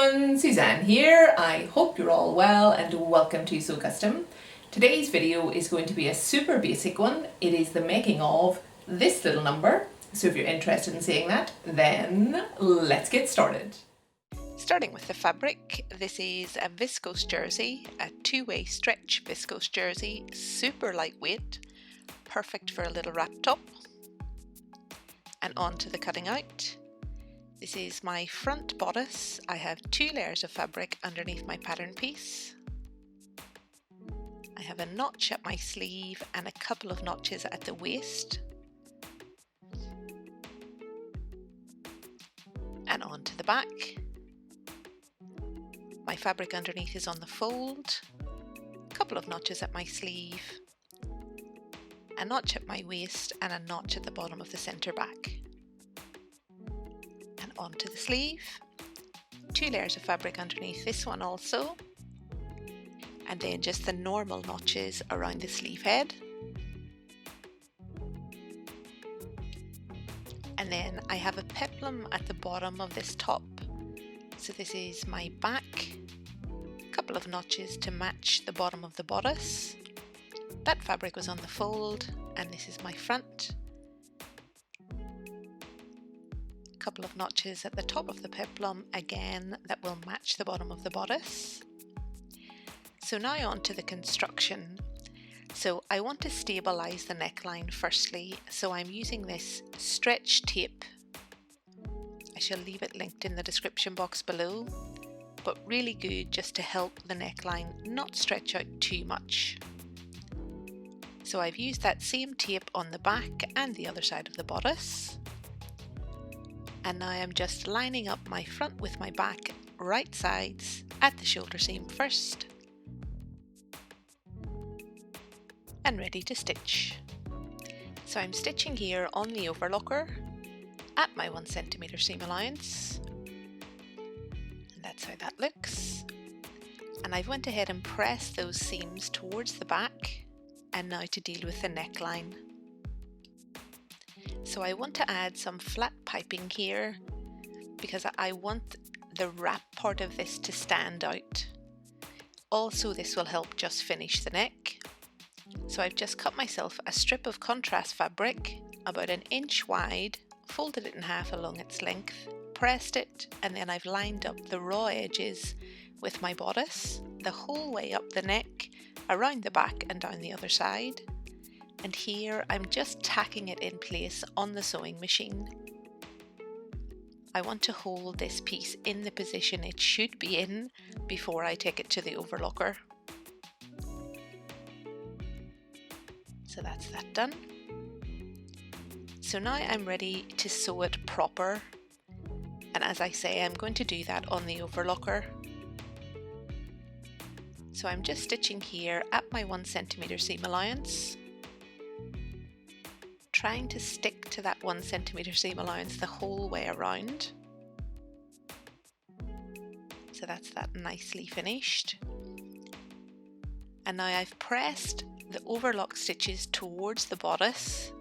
everyone, Suzanne here. I hope you're all well and welcome to Sew Custom. Today's video is going to be a super basic one. It is the making of this little number. So if you're interested in seeing that, then let's get started. Starting with the fabric, this is a viscose jersey, a two-way stretch viscose jersey, super lightweight, perfect for a little wrap top. And on to the cutting out. This is my front bodice. I have 2 layers of fabric underneath my pattern piece. I have a notch at my sleeve and a couple of notches at the waist. And on to the back. My fabric underneath is on the fold, a couple of notches at my sleeve, a notch at my waist and a notch at the bottom of the centre back. And onto the sleeve, 2 layers of fabric underneath this one also, and then just the normal notches around the sleeve head. And then I have a peplum at the bottom of this top. So this is my back, a couple of notches to match the bottom of the bodice. That fabric was on the fold, and this is my front. A couple of notches at the top of the peplum again that will match the bottom of the bodice. So now on to the construction. So I want to stabilize the neckline firstly, so I'm using this stretch tape. I shall leave it linked in the description box below, but really good just to help the neckline not stretch out too much. So I've used that same tape on the back and the other side of the bodice. And now I'm just lining up my front with my back right sides at the shoulder seam first. And ready to stitch. So I'm stitching here on the overlocker at my 1 centimeter seam allowance, and that's how that looks. And I've went ahead and pressed those seams towards the back, and now to deal with the neckline. So I want to add some flat piping here because I want the wrap part of this to stand out. Also, this will help just finish the neck. So I've just cut myself a strip of contrast fabric about 1 inch wide, folded it in half along its length, pressed it, and then I've lined up the raw edges with my bodice the whole way up the neck, around the back and down the other side. And here I'm just tacking it in place on the sewing machine. I want to hold this piece in the position it should be in before I take it to the overlocker. So that's that done. So now I'm ready to sew it proper, and as I say, I'm going to do that on the overlocker. So I'm just stitching here at my 1 centimeter seam allowance, trying to stick to that 1 centimeter seam allowance the whole way around. So that's that nicely finished. And now I've pressed the overlock stitches towards the bodice,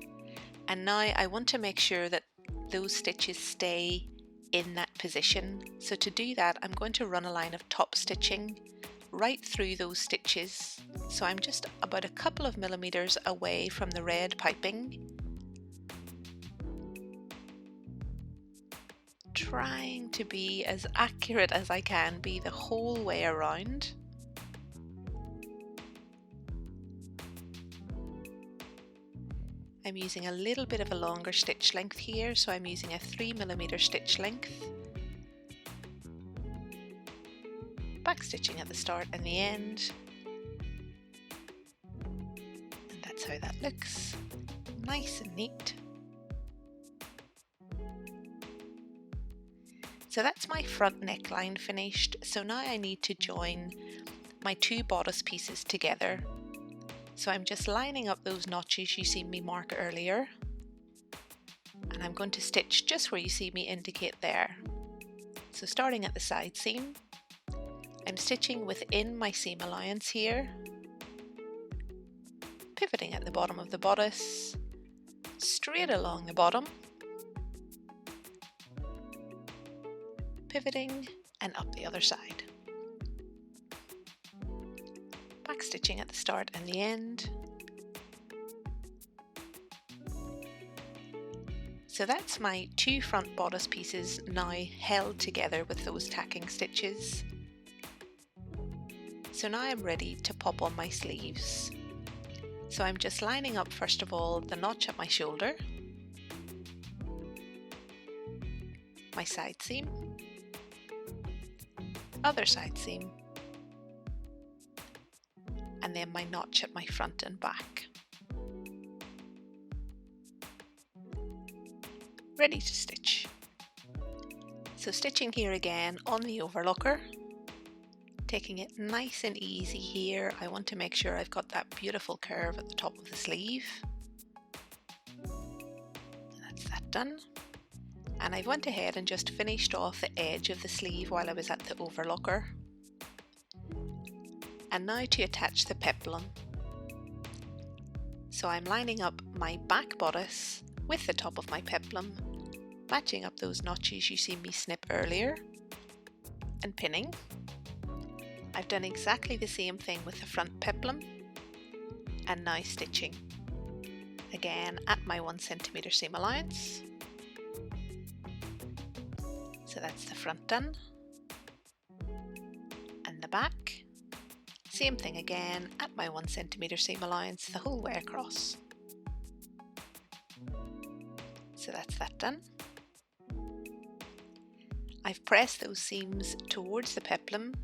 and now I want to make sure that those stitches stay in that position. So to do that, I'm going to run a line of top stitching right through those stitches. So I'm just about a couple of millimeters away from the red piping, trying to be as accurate as I can be the whole way around. I'm using a little bit of a longer stitch length here, so I'm using a 3mm stitch length. Back stitching at the start and the end. And that's how that looks. Nice and neat. So that's my front neckline finished. So now I need to join my 2 bodice pieces together. So I'm just lining up those notches you see me mark earlier, and I'm going to stitch just where you see me indicate there. So starting at the side seam, I'm stitching within my seam allowance here, pivoting at the bottom of the bodice, straight along the bottom, pivoting and up the other side. Back stitching at the start and the end. So that's my 2 front bodice pieces now held together with those tacking stitches. So now I'm ready to pop on my sleeves. So I'm just lining up first of all the notch at my shoulder, my side seam, other side seam, and then my notch at my front and back. Ready to stitch. So stitching here again on the overlocker, taking it nice and easy here. I want to make sure I've got that beautiful curve at the top of the sleeve. That's that done. And I went ahead and just finished off the edge of the sleeve while I was at the overlocker. And now to attach the peplum. So I'm lining up my back bodice with the top of my peplum, matching up those notches you see me snip earlier, and pinning. I've done exactly the same thing with the front peplum, and now stitching. Again at my 1 centimeter seam allowance. So that's the front done, and the back. Same thing again at my 1 centimeter seam allowance the whole way across. So that's that done. I've pressed those seams towards the peplum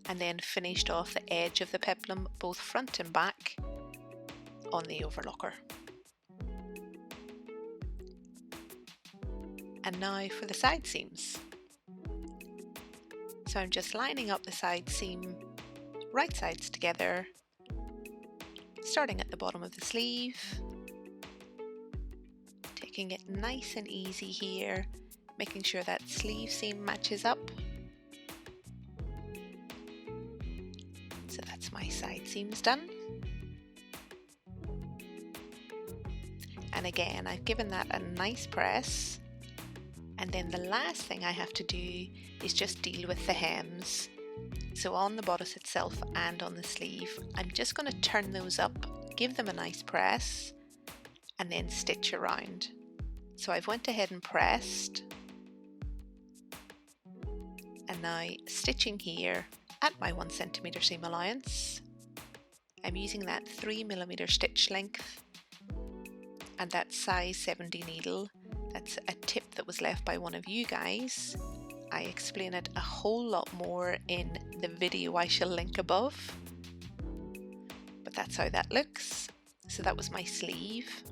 and then finished off the edge of the peplum both front and back on the overlocker. And now for the side seams. So I'm just lining up the side seam, right sides together, starting at the bottom of the sleeve, taking it nice and easy here, making sure that sleeve seam matches up. So that's my side seams done. And again, I've given that a nice press. And then the last thing I have to do is just deal with the hems. So on the bodice itself and on the sleeve, I'm just going to turn those up, give them a nice press, and then stitch around. So I've went ahead and pressed, and now stitching here at my 1 centimeter seam allowance. I'm using that 3mm stitch length and that size 70 needle. That's a tip that was left by one of you guys. I explain it a whole lot more in the video I shall link above. But that's how that looks. So that was my sleeve.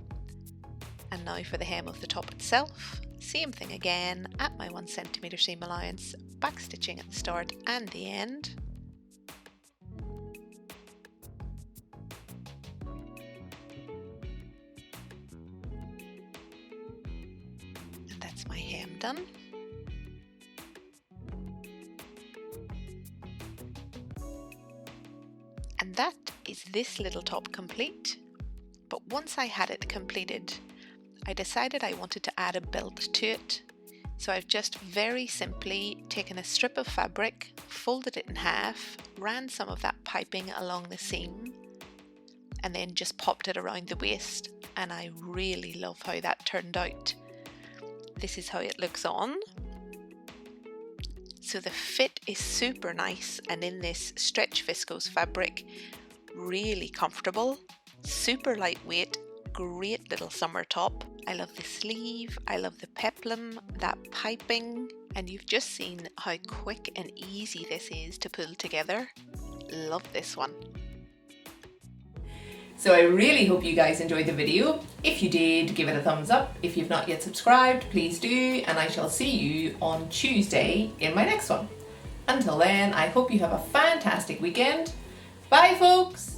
And now for the hem of the top itself. Same thing again at my 1 centimeter seam allowance, back stitching at the start and the end. And that's my hem done. And that is this little top complete. But once I had it completed, I decided I wanted to add a belt to it. So I've just very simply taken a strip of fabric, folded it in half, ran some of that piping along the seam, and then just popped it around the waist. And I really love how that turned out. This is how it looks on. So the fit is super nice, and in this stretch viscose fabric, really comfortable, super lightweight, great little summer top. I love the sleeve, I love the peplum, that piping, and you've just seen how quick and easy this is to pull together. Love this one. So I really hope you guys enjoyed the video. If you did, give it a thumbs up. If you've not yet subscribed, please do, and I shall see you on Tuesday in my next one. Until then, I hope you have a fantastic weekend. Bye folks!